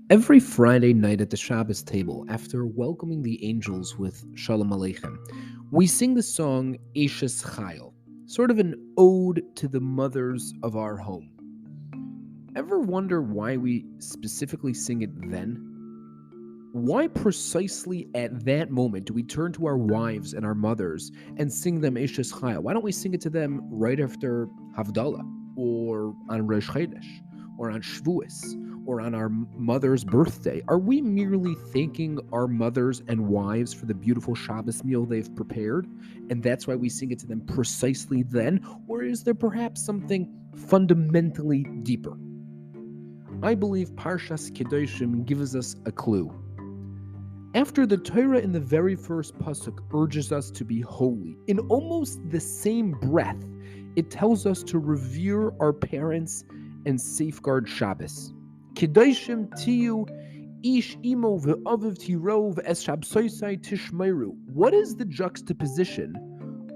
Every Friday night at the Shabbos table, after welcoming the angels with Shalom Aleichem, we sing the song Aishes Chayil, sort of an ode to the mothers of our home. Ever wonder why we specifically sing it then? Why precisely at that moment do we turn to our wives and our mothers and sing them Aishes Chayil? Why don't we sing it to them right after Havdalah, or on Rosh Chodesh, or on Shabbos, or on our mother's birthday? Are we merely thanking our mothers and wives for the beautiful Shabbos meal they've prepared, and that's why we sing it to them precisely then? Or is there perhaps something fundamentally deeper? I believe Parshas Kedoshim gives us a clue. After the Torah in the very first pasuk urges us to be holy, in almost the same breath, it tells us to revere our parents and safeguard Shabbos. Kedoshim tiyu ish imo ve'aviv tiro ve'es shabsoisai tishmeru. What is the juxtaposition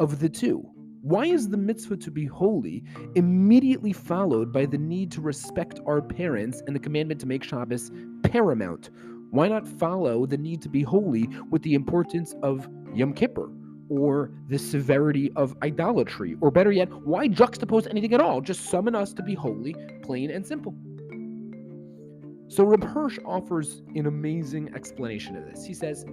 of the two? Why is the mitzvah to be holy immediately followed by the need to respect our parents and the commandment to make Shabbos paramount? Why not follow the need to be holy with the importance of Yom Kippur or the severity of idolatry? Or better yet, why juxtapose anything at all? Just summon us to be holy, plain and simple. So Reb Hirsch offers an amazing explanation of this. He says,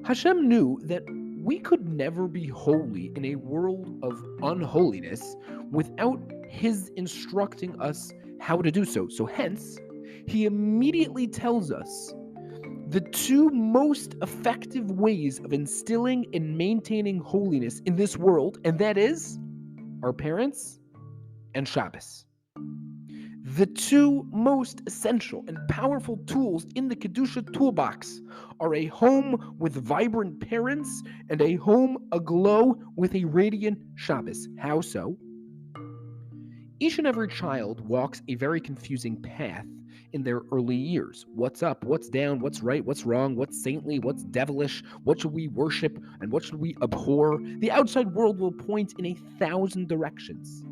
Hashem knew that we could never be holy in a world of unholiness without His instructing us how to do so. So hence, He immediately tells us the two most effective ways of instilling and maintaining holiness in this world, and that is our parents and Shabbos. The two most essential and powerful tools in the Kedusha toolbox are a home with vibrant parents and a home aglow with a radiant Shabbos. How so? Each and every child walks a very confusing path in their early years. What's up? What's down? What's right? What's wrong? What's saintly? What's devilish? What should we worship? And what should we abhor? The outside world will point in 1,000 directions.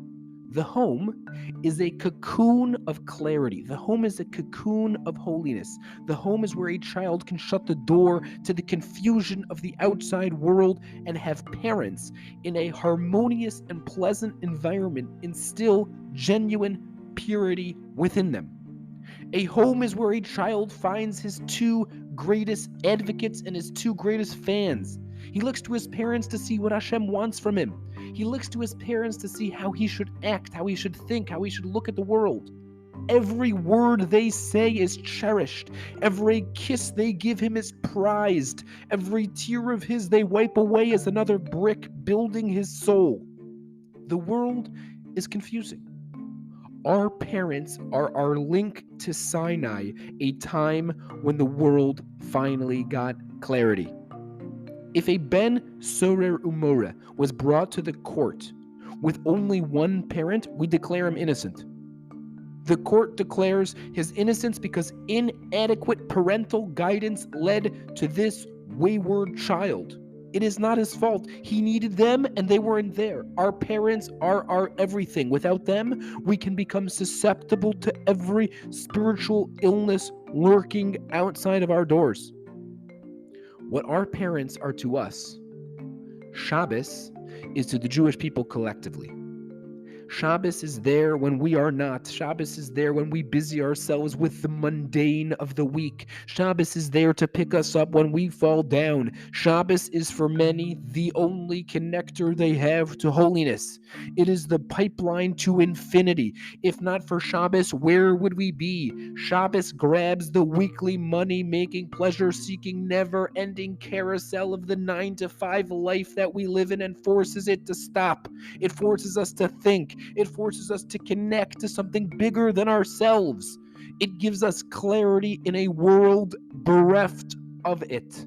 The home is a cocoon of clarity. The home is a cocoon of holiness. The home is where a child can shut the door to the confusion of the outside world and have parents in a harmonious and pleasant environment instill genuine purity within them. A home is where a child finds his two greatest advocates and his two greatest fans. He looks to his parents to see what Hashem wants from him. He looks to his parents to see how he should act, how he should think, how he should look at the world. Every word they say is cherished. Every kiss they give him is prized. Every tear of his they wipe away is another brick building his soul. The world is confusing. Our parents are our link to Sinai, a time when the world finally got clarity. If a ben sorer umora was brought to the court with only one parent, we declare him innocent. The court declares his innocence because inadequate parental guidance led to this wayward child. It is not his fault. He needed them and they weren't there. Our parents are our everything. Without them, we can become susceptible to every spiritual illness lurking outside of our doors. What our parents are to us, Shabbos is to the Jewish people collectively. Shabbos is there when we are not. Shabbos is there when we busy ourselves with the mundane of the week. Shabbos is there to pick us up when we fall down. Shabbos is for many the only connector they have to holiness. It is the pipeline to infinity. If not for Shabbos, where would we be? Shabbos grabs the weekly money-making, pleasure-seeking, never-ending carousel of the 9-to-5 life that we live in and forces it to stop. It forces us to think. It forces us to connect to something bigger than ourselves. It gives us clarity in a world bereft of it.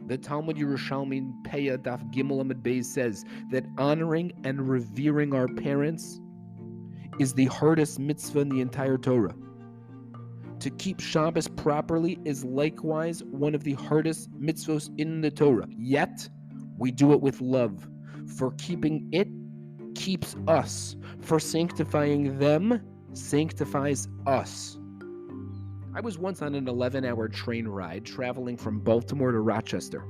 The Talmud Yerushalmi Peah Daf Gimel Amud Beis says that honoring and revering our parents is the hardest mitzvah in the entire Torah. To keep Shabbos properly is likewise one of the hardest mitzvahs in the Torah. Yet, we do it with love. For keeping it keeps us. For sanctifying them sanctifies us. I was once on an 11-hour train ride traveling from Baltimore to Rochester.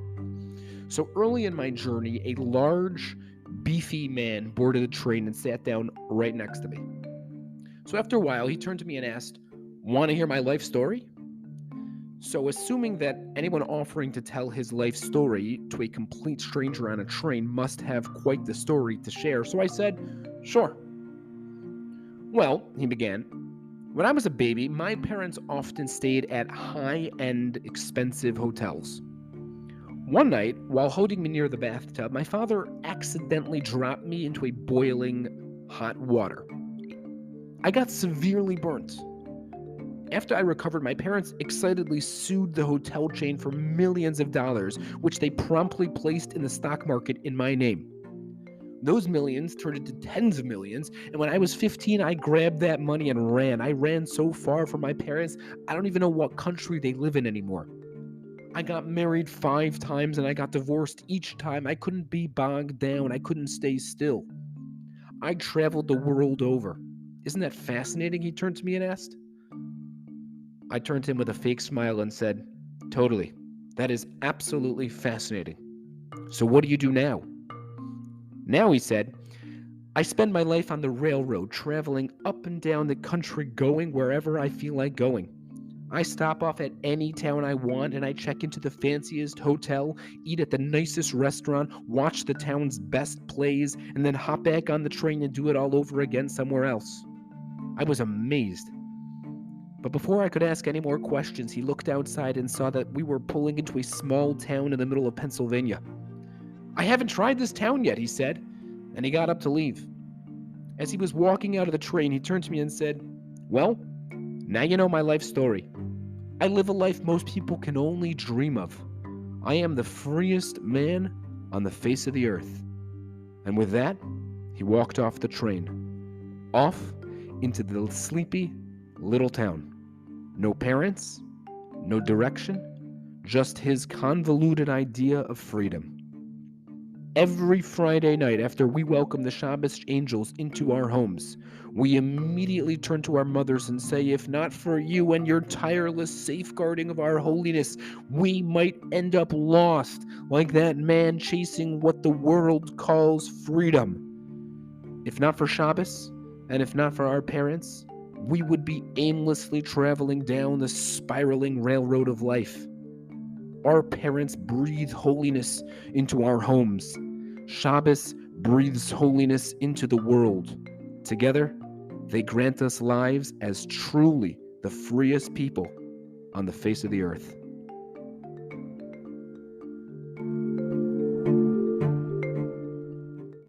So early in my journey, a large, beefy man boarded the train and sat down right next to me. So after a while, he turned to me and asked, "Want to hear my life story?" So, assuming that anyone offering to tell his life story to a complete stranger on a train must have quite the story to share, so I said, "Sure." "Well," he began, "when I was a baby, my parents often stayed at high-end, expensive hotels. One night, while holding me near the bathtub, my father accidentally dropped me into a boiling hot water. I got severely burnt. After I recovered, my parents excitedly sued the hotel chain for millions of dollars, which they promptly placed in the stock market in my name. Those millions turned into tens of millions, and when I was 15, I grabbed that money and ran. I ran so far from my parents, I don't even know what country they live in anymore. I got married 5 times and I got divorced each time. I couldn't be bogged down. I couldn't stay still. I traveled the world over. Isn't that fascinating?" He turned to me and asked. I turned to him with a fake smile and said, "Totally. That is absolutely fascinating. So what do you do now?" "Now," he said, "I spend my life on the railroad, traveling up and down the country, going wherever I feel like going. I stop off at any town I want and I check into the fanciest hotel, eat at the nicest restaurant, watch the town's best plays, and then hop back on the train and do it all over again somewhere else." I was amazed. But before I could ask any more questions, he looked outside and saw that we were pulling into a small town in the middle of Pennsylvania. "I haven't tried this town yet," he said, and he got up to leave. As he was walking out of the train, he turned to me and said, "Well, now you know my life story. I live a life most people can only dream of. I am the freest man on the face of the earth." And with that, he walked off the train, off into the sleepy little town. No parents, no direction, just his convoluted idea of freedom. Every Friday night after we welcome the Shabbos angels into our homes, we immediately turn to our mothers and say, "If not for you and your tireless safeguarding of our holiness, we might end up lost like that man chasing what the world calls freedom. If not for Shabbos, and if not for our parents, we would be aimlessly traveling down the spiraling railroad of life. Our parents breathe holiness into our homes. Shabbos breathes holiness into the world. Together, they grant us lives as truly the freest people on the face of the earth."